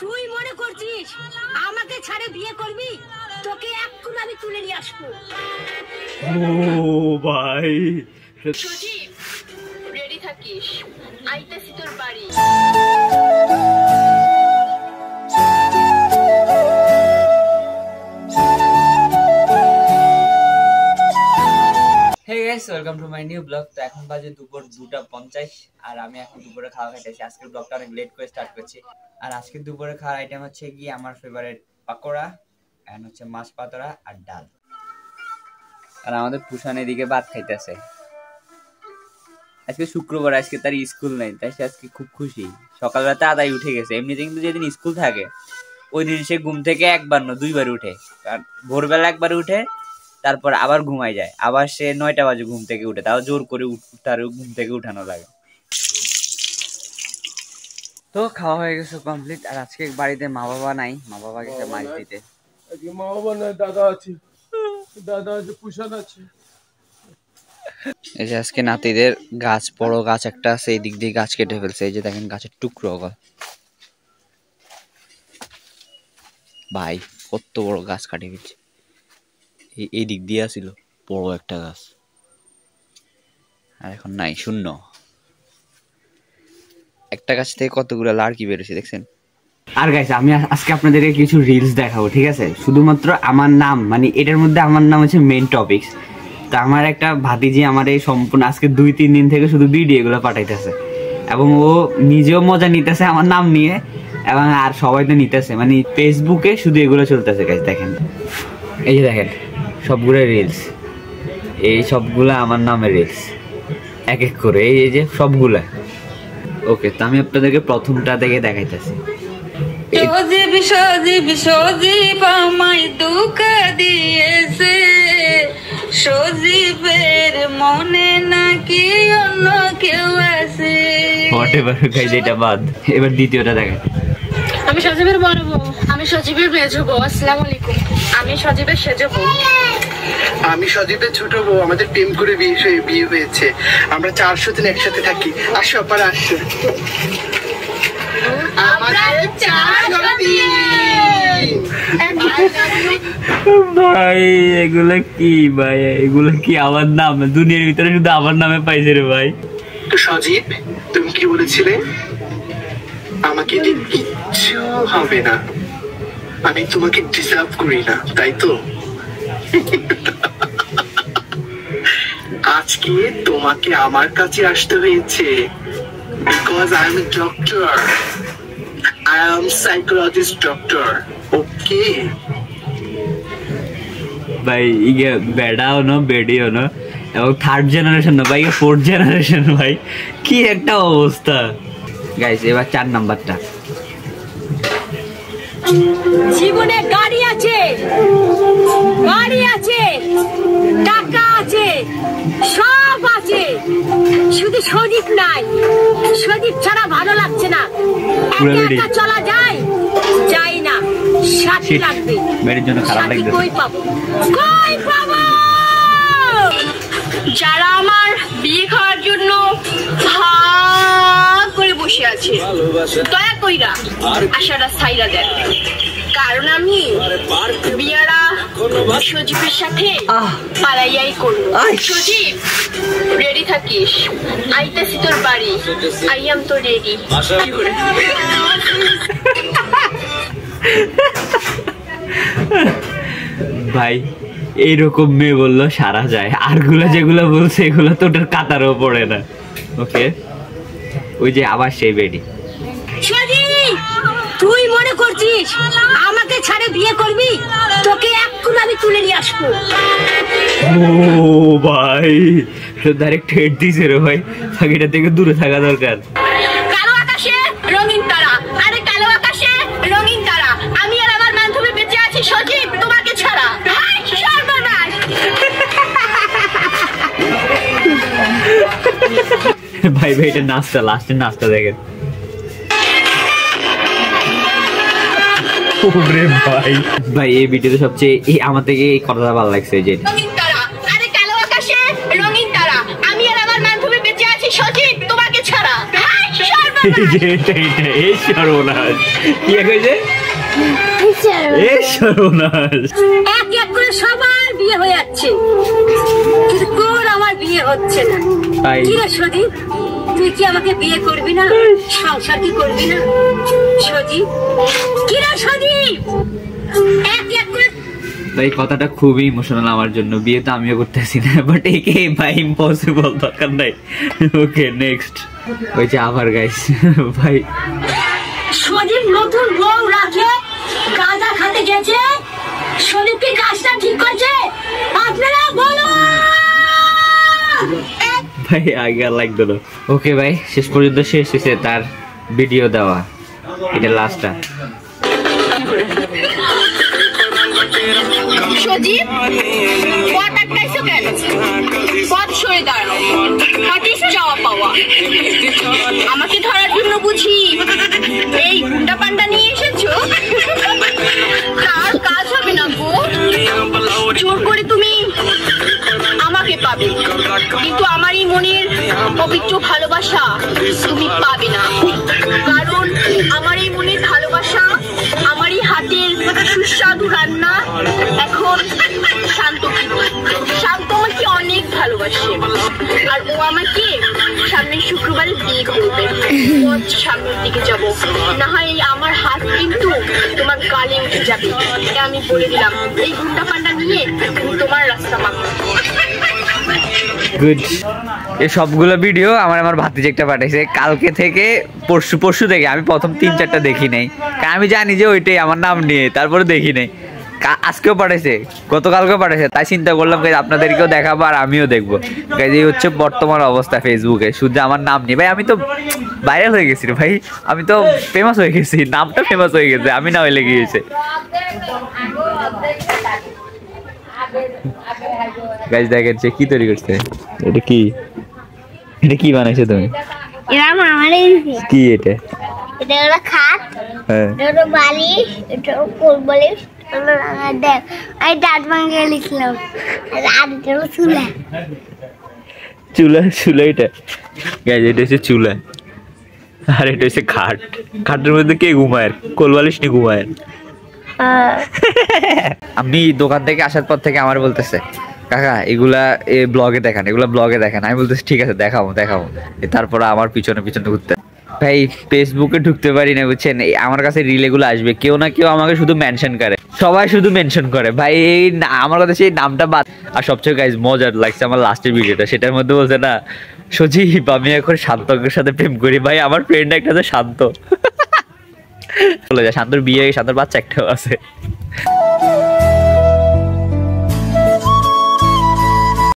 তুই মনে করছিস আমাকে ছাড়ে বিয়ে করবি? তোকে এক্ষুন আমি তুলে নিয়ে আসবো। ও ভাই সজীব, রেডি থাকিস, আইতেছি তোর বাড়ি। Hey guys, welcome to my new blog. তো এখন বাজে দুপুর 2:50 আর আমি এখন দুপুরে খাওয়া খাইতেছি। আজকের ব্লগটা অনেক লেট করে স্টার্ট করছি। আর আজকের দুপুরে খাওয়ার আইটেম হচ্ছে কি আমার ফেভারিট পাকোড়া, এন্ড হচ্ছে মাছ পাতোড়া আর ডাল। আর আমাদের পুষান এদিকে ভাত খাইতেছে। আজকে শুক্রবার, আজকে তার স্কুল নেই, তাই সে আজকে খুব খুশি। সকালবেলাতে আদায় উঠে গেছে। এমনিতে কিন্তু যেদিন স্কুল থাকে ওই দিন সে ঘুম থেকে একবার না দুইবার উঠে। কারণ ভোরবেলা একবার উঠে, তারপর আবার ঘুমাই যায়, আবার সে 9টা বাজে ঘুম থেকে উঠে, তাও জোর করে তার ঘুম থেকে উঠানো লাগে। তো খাওয়া হয়ে গেছে কমপ্লিট। আর আজকে বাড়িতে মা বাবা নাই, মা বাবা গেছে মাছ দিতে। মা বাবা নাই, দাদা আছে, দাদা আছে, পুষান আছে। এই যে আজকে নাতিদের গাছ, বড় গাছ একটা আছে, এই দিক দিয়ে গাছ কেটে ফেলছে। এই যে দেখেন গাছের টুকরো ভাই, কত বড় গাছ কাটে ফেলছে। এই দিক দিয়ে ছিল বড় একটা গাছ, আর এখন নাই, শূন্য। একটা গাছ থেকে কতগুলো লাড়কি বেরোছে দেখছেন। আর গাইস, আমি আজকে আপনাদেরকে কিছু রিলস দেখাবো, ঠিক আছে? শুধুমাত্র আমার নাম, মানে এটার মধ্যে আমার নাম হচ্ছে মেইন টপিকস। তো আমার একটা ভাতিজি আমার এই সম্পূর্ণ আজকে 2-3 দিন থেকে শুধু ভিডিও এগুলো পাঠাইতেছে, এবং ও নিজেও মজা নিতেছে আমার নাম নিয়ে, এবং আর সবাই তো নিতেছে। মানে ফেসবুকে শুধু এগুলো চলতেছে গাইস। দেখেন, এই যে দেখেন সবগুলো রিলস, এই সবগুলা আমার নামের রিলস, এক এক করে এই যে সবগুলা। ওকে, তো আমি আপনাদেরকে প্রথমটা থেকে দেখাইতেছি। সজীব সজীব সজীব আমায় দুঃখ দিয়েছে, সজীবের মনে নাকি অন্য কেউ আছে। হোয়াটএভার গাইস, এটা বাদ। এবার দ্বিতীয়টা দেখেন। আমি সজীবের বড় বউ, আমি সজীবের মেজো বউ। আসসালামু আলাইকুম, আমি সজীবের সেজো বউ। আমি সজীবের ছোট বউ, আমাদের প্রেম করে বিয়ে হয়েছে। আমরা 400 দিন একসাথে থাকি। আসো আপারা, আসো। ভাই এগুলা কি ভাই, এগুলা কি আমার নাম? দুনিয়ার ভিতরে শুধু আমার নামে পাইছে রে ভাই। তো সজীব, তুমি কি বলেছিলে? আমাকে দিয়ে কিচ্ছু হবে না, আমি তোমাকে ডিজার্ভ করি না, তাই তো? আজকে তোমাকে আমার কাছে আসতে হয়েছে because I am a doctor. I am psychologist doctor. Okay? ভাই ইয়ে বেডাও না, বেডিও না, এবং 3rd জেনারেশন না ভাই, 4th জেনারেশন। ভাই কি একটা অবস্থা গাইস। এবার 4 নাম্বারটা। জীবনে গাড়ি আছে, বাড়ি আছে, টাকা আছে, সব আছে, শুধু সজীব নাই। সজীব ছাড়া ভালো লাগছে না, একা একা চলা যায় যায় না, সাথী লাগবে। মেয়ের জন্য খারাপ লাগবে। কই পাবো, কই পাবো? যারা আমার বিয়ে খাওয়ার জন্য হা করে বসে আছে, দয়া কইরা আশাটা ছাইরা দেন। কারণ আমি বিয়ারা সজীবের সাথে পালাইয়াই করবো। সজীব, রেডি থাকিস, আইতেছি তোর বাড়ি। আই এম তো রেডি। ভাই এইরকম মেয়ে বললো সারা যায়, আর গুলা যেগুলো বলছে এগুলো তো ওটার কাতারও পড়ে না। ওকে, ওই যে আবার সেই বেডি। তুই মনে করছিস আমাকে ছাড়ে বিয়ে করবি? তোকে এক্ষুন আমি তুলে নিয়ে আসবো। ও ভাই, ডাইরেক্ট হেড দিছে রে ভাই। এটা থেকে দূরে থাকা দরকার। কালো আকাশে রঙিন তারা, আরে কালো আকাশে রঙিন তারা, আমি আর আমার বান্ধবী বেঁচে আছি সজীব তোমাকে ছাড়া। সর্বনাশ। ভাই ভাই, এটা নাচটা, লাস্টের নাচটা দেখেন। ভাই ভাই এই ভিডিওতে সবচেয়ে আমার থেকে এই কথাটা ভালো লাগছে, যে রঙিন তারা, আরে কালো আকাশে রঙিন তারা, আমি আর আমার বান্ধবী বেঁচে আছি সজীব তোমাকে ছাড়া। এই সর্বনাশ কি কইছে এই সর্বনাশ এক এক করে সবার বিয়ে হয়ে যাচ্ছে, কিন্তু তোর আমার বিয়ে হচ্ছে না। তাই কি রে সজীব, তুই কি আমাকে বিয়ে করবি না? সংসার কি করবি না সজীব? কি রে সজীব, এক এক করে ভাই কথাটা খুবই ইমোশনাল আমার জন্য। বিয়ে তো আমিও করতেছি না, বাট একে ভাই ইম্পসিবল, দরকার নাই। ওকে নেক্সট ওই যে আবার গাইস ভাই সজীব নতুন বউ রাখে, গাঁজা খাতে গেছে, সজীব কি কাজটা ঠিক করছে? আপনারা বলো। ভাই আগে আর লাইক দিল। ওকে ভাই শেষ পর্যন্ত শেষ হয়েছে তার ভিডিও দেওয়া, এটা লাস্টটা। সজীব পথ আটকাইছো কেন? পথ সরে দাঁড়াও, হাতিস চাওয়া পাওয়া। আমাকে ধরার জন্য বুঝি এই গুন্ডা পান্ডা নিয়ে এসেছো? তার কাজ হবে না গো, জোর করে তুমি আমাকে পাবে, কিন্তু আমার এই মনের পবিত্র ভালোবাসা তুমি পাবে না। কারণ আমার এই মনের ভালোবাসা, আমার এই হাতের সুস্বাদু রান্না এখন শান্ত আমাকে অনেক ভালোবাসে, আর ও আমাকে সামনের শুক্রবারে বিয়ে করবে। সামনের দিকে যাব, না হয় আমার হাত কিন্তু তোমার গালে উঠে যাবে, এটা আমি বলে দিলাম। এই গুন্ডা পান্ডা নিয়ে তুমি তোমার রাস্তা মাপো। গুড। এই সবগুলো ভিডিও আমার ভাতিজা একটা পাঠাইছে কালকে থেকে, পরশু থেকে। আমি প্রথম 3-4টা দেখি নাই, কারণ আমি জানি যে ওইটাই আমার নাম নিয়ে, তারপরে দেখি নাই। আজকেও পাঠাইছে, গতকালকেও পাঠাইছে, তাই চিন্তা করলাম আপনাদেরকেও দেখাবো আর আমিও দেখবো। এই হচ্ছে বর্তমান অবস্থা ফেসবুকে, শুধু আমার নাম নিয়ে। ভাই আমি তো ভাইরাল হয়ে গেছি রে ভাই, আমি তো ফেমাস হয়ে গেছি, নামটা ফেমাস হয়ে গেছে, আমি না হইলে গিয়েছে। গাইস দেখেন সে কি তৈরি করছে, এটা কি বানাইছো তুমি? এটা মামারে দিছি। কি এটা? এটা হলো খাট, হ্যাঁ এটা হলো বালিশ, এটা হলো কোল বালিশ, এটা হলো দেখ আমি দাঁত ভাঙিয়ে লিখলাম, আর এটা হলো চুলা এটা গাইস, এটা হচ্ছে চুলা, আর এটা হচ্ছে খাটের মধ্যে কে ঘুমায়? কোল বালিশ নিয়ে ঘুমায়। আমি দোকান থেকে আসার পর থেকে আমার বলতেছে কাকা এগুলা ব্লগে দেখান, এগুলা ব্লগে দেখান। আমি বলতেছি ঠিক আছে দেখাবো। তারপর আমার পিছনে ঘুরতে। ভাই ফেসবুকে ঢুকতে পারি না বুঝছেন, আমার কাছে রিল এগুলো আসবে, কেউ না কেউ আমাকে শুধু মেনশন করে, সবাই শুধু মেনশন করে ভাই। এই আমার কথা সেই নামটা বাদ। আর সবচেয়ে গাইজ মজার লাগছে আমার লাস্টের ভিডিওটা, সেটার মধ্যে বলছে না সজীব আমি এখন শান্তকের সাথে প্রেম করি। ভাই আমার ফ্রেন্ড একটা আছে শান্ত, চলে যায়, শান্তর বিয়ে, শান্তর বাচ্চা একটাও আছে।